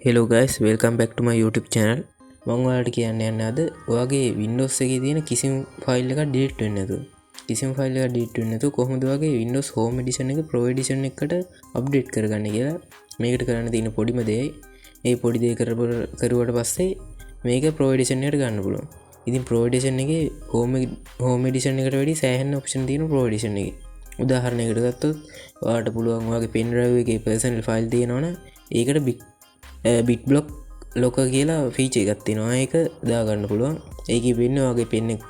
Hello guys, welcome back to my YouTube channel. මම ඔයාලට කියන්න යන්නේ අද ඔයාගේ Windows එකේ තියෙන කිසිම ෆයිල් එකක් delete වෙන්නේ නැතුව. කිසිම ෆයිල් එකක් delete වෙන්නේ නැතුව කොහොමද ඔයාගේ Windows Home Edition එක Pro Edition එකට අප්ඩේට් කරගන්නේ කියලා. මේකට කරන්න තියෙන පොඩිම දෙයයි. මේ පොඩි දේ කරුවට පස්සේ මේක Pro Edition එකට ගන්න පුළුවන්. ඉතින් Pro Edition එකේ Home Edition එකට වැඩි සෑහෙන ඔප්ෂන් තියෙනවා Pro Edition එකේ. උදාහරණයකට ගත්තොත් ඔයාලට පුළුවන් ඔයාගේ pen drive එකේ personal file තියෙනවනම් ඒකට bit block locker කියලා feature එකක් තියෙනවා. ඒක දාගන්න පුළුවන්. ඒකේ වෙන්නේ ඔයාගේ pen එක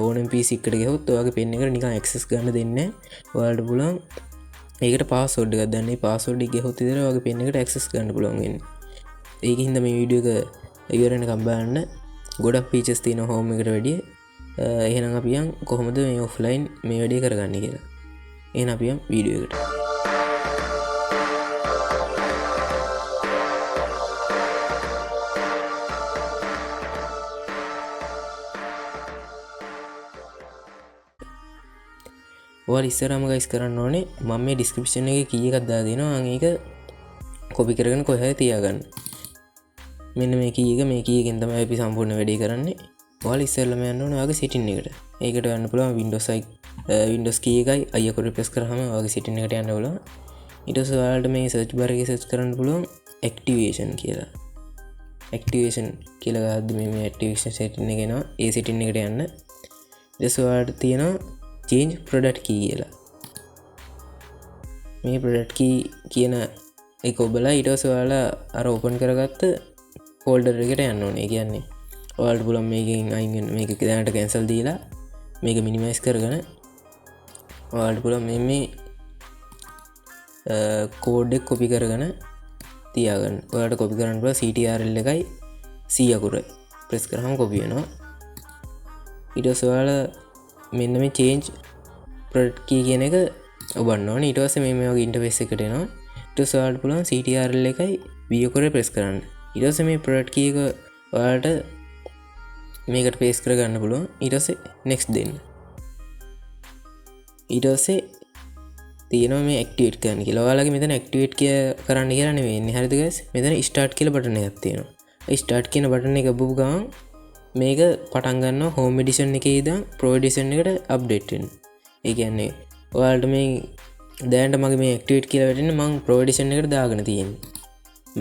ඕනම PC එකකට ගියොත් ඔයාගේ pen එකට නිකන් access ගන්න දෙන්නේ නැහැ. ඔයාලට පුළුවන් ඒකට password එකක් දාන්න. ඒ password එක ගියොත් විතර ඔයාගේ pen එකට access ගන්න පුළුවන් වෙන්නේ. ඒකින්ද මේ වීඩියෝ එක ඉවර වෙනකම් බලන්න. ගොඩක් features තියෙනවා home එකට වැඩිය. එහෙනම් අපි යන් කොහොමද මේ offline මේ වැඩේ කරගන්නේ කියලා. එහෙනම් අපි යන් වීඩියෝ එකට. ඔයාලා ඉස්සරහම ගයිස් කරන්න ඕනේ මම මේ description එකේ key එකක් දාලා දෙනවා. අන් ඒක copy කරගෙන කොහේ හරි තියාගන්න. මෙන්න මේ key එකෙන් තමයි අපි සම්පූර්ණ වැඩේ කරන්නේ. ඔයාලා ඉස්සෙල්ලාම යන්න ඕනේ ඔයාගේ setting එකට. ඒකට යන්න පුළුවන් Windows key එකයි I එක press කරාම ඔයාගේ setting එකට යන්න පුළුවන්. ඊට පස්සේ ඔයාලට මේ search bar එකේ search කරන්න පුළුවන් activation කියලා. activation කියලා ගහද්දි මේ activation setting එක එනවා. ඒ setting එකට යන්න. ඊට පස්සේ ඔයාලට තියෙනවා change product key කියලා. මේ product key කියන එක ඔබලා ඊට පස්සේ ඔයාලා අර open කරගත්ත folder එකට යන්න ඕනේ. ඒ කියන්නේ ඔයාලට පුළුවන් මේකෙන් අයින් වෙන්න මේක දැනට cancel දීලා මේක minimize කරගෙන ඔයාලට පුළුවන් මේ code එක copy කරගෙන තියාගන්න. ඔයාලට copy කරන්න පුළුවන් CTRL එකයි C අකුර press කරාම copy වෙනවා. ඊට පස්සේ ඔයාලා මෙන්න මේ change product key කියන එක ඔබන්න ඕනේ. ඊට පස්සේ මේ වගේ interface එකට එනවා. ඊට පස්සේ ඔයාලට පුළුවන් CTRL එකයි V අකුරේ press කරන්න. ඊට පස්සේ මේ product key එක ඔයාලට මේකට paste කරගන්න පුළුවන්. ඊට පස්සේ next දෙන්න. ඊට පස්සේ තියෙනවා මේ activate කරන්න කියලා. ඔයාලගේ මෙතන activate කරන්න කියලා නෙවෙයි ඉන්නේ. හරිද guys? මෙතන start කියලා button එකක් තියෙනවා. ඒ start කියන button එක ඔබපු ගමන් මේක පටන් ගන්නවා Home Edition එකේ ඉඳන් Pro Edition එකට අප්ඩේට් වෙන්න. ඒ කියන්නේ ඔයාලට මේ දැනට මගේ මේ activate කියලා වැටෙන්නේ මම Pro Edition එකට දාගෙන තියෙන්නේ.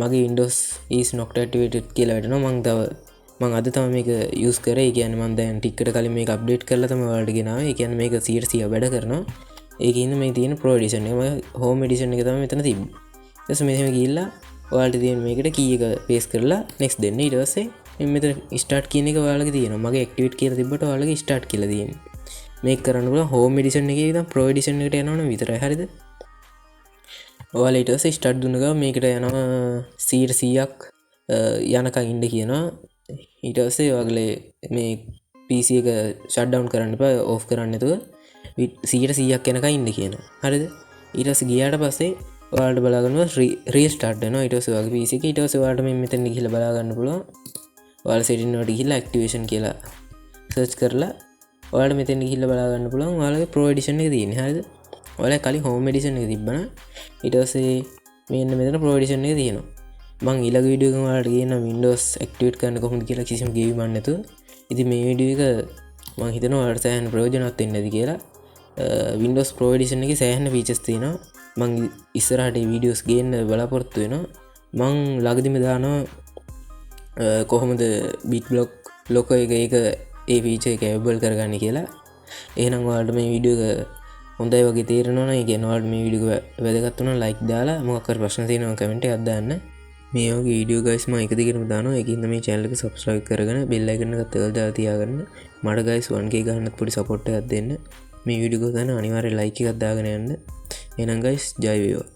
මගේ Windows is not activated කියලා වැටෙනවා. මම අද තමයි මේක use කරේ. ඒ කියන්නේ මම දැන් ටිකකට කලින් මේක අප්ඩේට් කරලා තමයි ඔයාලට ගෙනාවේ. ඒ කියන්නේ මේක 100% වැඩ කරනවා. ඒකින්ද මේ තියෙන Pro Edition එක මම Home Edition එක තමයි මෙතන තිබ්බේ. ඊට පස්සේ මෙහෙම ගිහිල්ලා ඔයාලට තියෙන මේකට key එක paste කරලා next දෙන්න. ඊට පස්සේ මෙතන start කියන එක ඔයාලගේ තියෙනවා. මගේ activate කියලා තිබ්බට ඔයාලගේ start කියලා තියෙන්නේ. මේක කරන්න පුළුවන් Home Edition එකේ ඉඳන් Pro Edition එකට යනවනම් විතරයි. හරිද? ඔයාලා ඊට පස්සේ start දුන්න ගමන් මේකට යනවා 100%ක් යනකම් ඉන්න කියනවා. ඊට පස්සේ ඔයාලගේ මේ PC එක shut down කරන්න එපා. off කරන්න නැතුව 100%ක් යනකම් ඉන්න කියනවා. හරිද? ඊට පස්සේ ගියාට පස්සේ ඔයාලට බලා ගන්නවා restart වෙනවා. ඊට පස්සේ ඔයාගේ PC එක ඊට පස්සේ ඔයාලට මෙතන ගිහිල්ලා බලා ගන්න පුළුවන්. ඔයාලා setting වලට ගිහිල්ලා activation කියලා search කරලා ඔයාලට මෙතන ගිහිල්ලා බලා ගන්න පුළුවන් ඔයාලගේ Pro Edition එක තියෙන්නේ. හරිද? ඔයාලා කලින් Home Edition එක තිබ්බනම් ඊට පස්සේ මෙතන Pro Edition එක තියෙනවා. මම ඊළඟ වීඩියෝ එකම ඔයාලට කියනවා Windows activate කරන්න කොහොමද කියලා කිසිම ගෙවීමක් නැතුව. ඉතින් මේ වීඩියෝ එක මම හිතනවා ඔයාලට සෑහෙන ප්‍රයෝජනවත් වෙන්න ඇති කියලා. Windows Pro Edition එකේ සෑහෙන features තියෙනවා. මම ඉස්සරහට මේ වීඩියෝස් ගේන්න බලාපොරොත්තු වෙනවා. මම ළඟදිම දානවා කොහොමද bit block locker එක ඒ feature එක enable කරගන්නේ කියලා. එහෙනම් ඔයාලට මේ වීඩියෝ එක හොඳයි වගේ තේරෙනවා නම් ඒ කියන්නේ ඔයාලට මේ වීඩියෝ එක වැදගත් වුණා like දාලා මොකක් හරි ප්‍රශ්න තියෙනවා comment එකක් දාන්න. මේ වගේ වීඩියෝ guys මම එක දිගටම දානවා. ඒකින්ද මේ channel එක subscribe කරගෙන bell icon එකත් දාලා තියාගන්න. මට guys 1k ගන්නත් පොඩි support එකක් දෙන්න. මේ වීඩියෝ එක ගන්න අනිවාර්යෙන් like එකක් දාගෙන යන්න. එහෙනම් guys ජය වේවා.